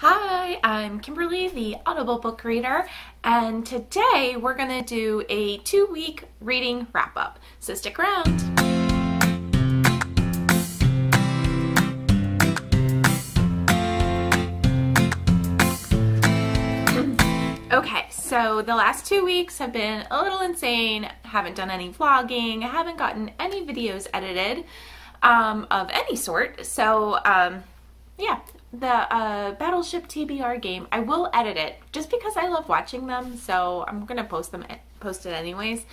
Hi, I'm Kimberly, the Audiobook reader, and today we're going to do a 2-week reading wrap-up, so stick around. Okay, so the last 2 weeks have been a little insane. Haven't done any vlogging, haven't gotten any videos edited of any sort, so yeah. The Battleship TBR game, I will edit it just because I love watching them, so I'm gonna post it anyways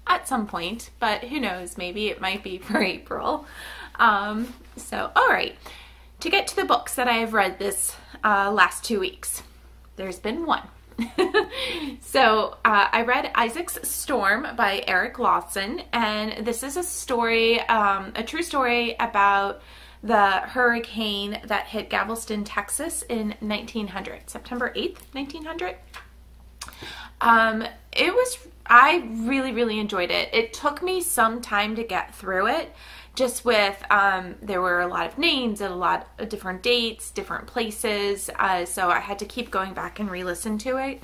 at some point, but who knows, maybe it might be for April. So alright, to get to the books that I have read this last 2 weeks, there's been one. So I read Isaac's Storm by Erik Larson, and this is a story, a true story about the hurricane that hit Galveston, Texas in 1900, September 8th, 1900. I really enjoyed it. It took me some time to get through it, just with, there were a lot of names and a lot of different dates, different places, so I had to keep going back and re-listen to it,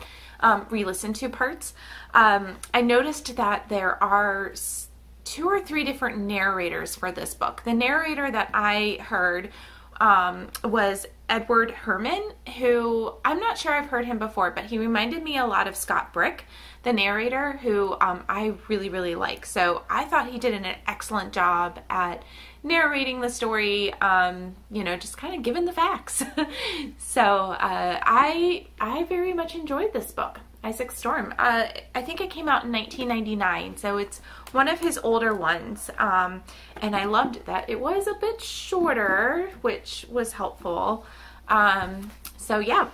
re-listen to parts. I noticed that there are 2 or 3 different narrators for this book. The narrator that I heard was Edward Herman, who I'm not sure I've heard him before, but he reminded me a lot of Scott Brick, the narrator, who I really like. So I thought he did an excellent job at narrating the story, you know, just kind of giving the facts. So I very much enjoyed this book, Isaac's Storm. I think it came out in 1999, so it's one of his older ones, and I loved that it was a bit shorter, which was helpful. So yeah,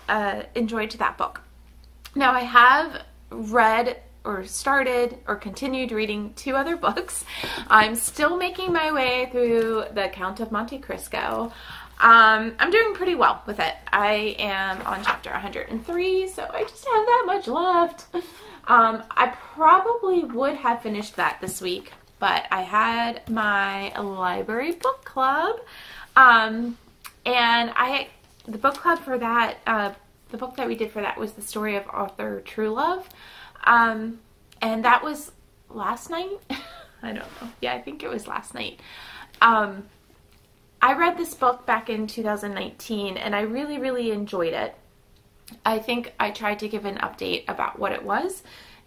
enjoyed that book. Now I have read or started or continued reading 2 other books. I'm still making my way through the Count of Monte Cristo. I'm doing pretty well with it. I am on chapter 103, so I just have that much left. I probably would have finished that this week, but I had my library book club, and the book club for that, the book that we did for that was the story of author Truluv, and that was last night. I don't know. Yeah, I think it was last night. I read this book back in 2019, and I really enjoyed it. I think I tried to give an update about what it was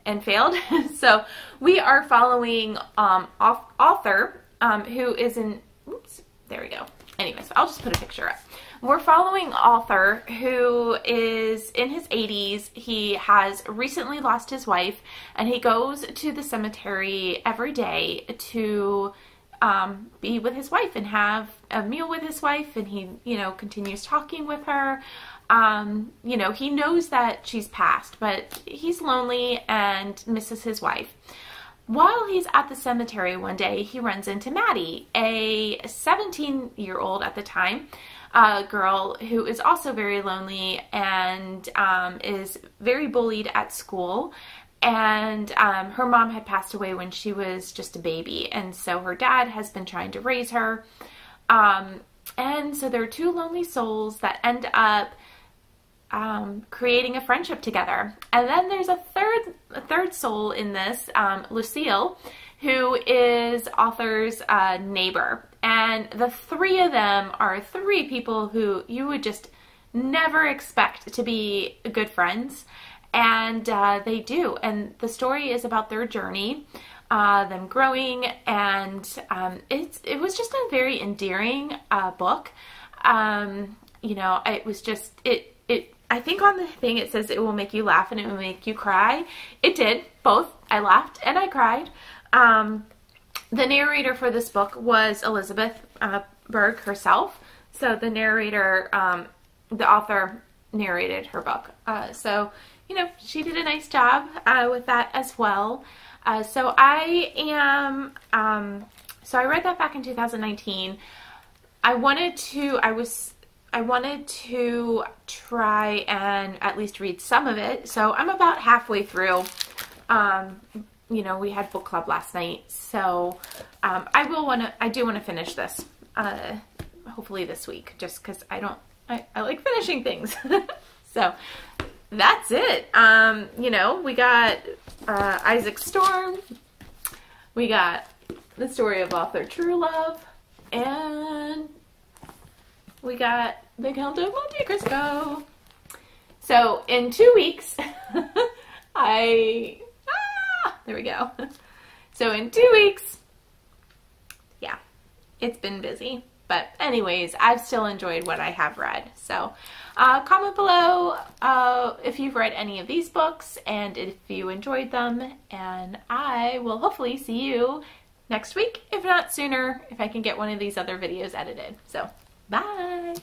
and failed. So we are following author who is in, oops, there we go. Anyways, I'll just put a picture up. We're following author who is in his 80s. He has recently lost his wife, and he goes to the cemetery every day to be with his wife and have a meal with his wife, and he, you know, continues talking with her. You know, he knows that she's passed, but he's lonely and misses his wife. While he's at the cemetery one day, he runs into Maddie, a 17-year-old at the time, girl who is also very lonely and is very bullied at school. And her mom had passed away when she was just a baby, and so her dad has been trying to raise her. And so there are 2 lonely souls that end up creating a friendship together. And then there's a third soul in this, Lucille, who is author's neighbor. And the 3 of them are 3 people who you would just never expect to be good friends. And they do. And the story is about their journey, them growing, and it was just a very endearing book. You know, it was just, I think on the thing it says it will make you laugh and it will make you cry. It did, both. I laughed and I cried. The narrator for this book was Elizabeth Berg herself. So the narrator, the author narrated her book. So, you know, she did a nice job with that as well. So I read that back in 2019. I wanted to try and at least read some of it. So I'm about halfway through. You know, we had book club last night, so I do want to finish this hopefully this week, just because I I like finishing things. So that's it. You know, we got Isaac Storm. We got the story of author Truluv. And we got the Count of Monte Cristo. So in 2 weeks, there we go. So in 2 weeks, yeah, it's been busy. But anyways, I've still enjoyed what I have read. So comment below if you've read any of these books and if you enjoyed them. And I will hopefully see you next week, if not sooner, if I can get one of these other videos edited. So bye.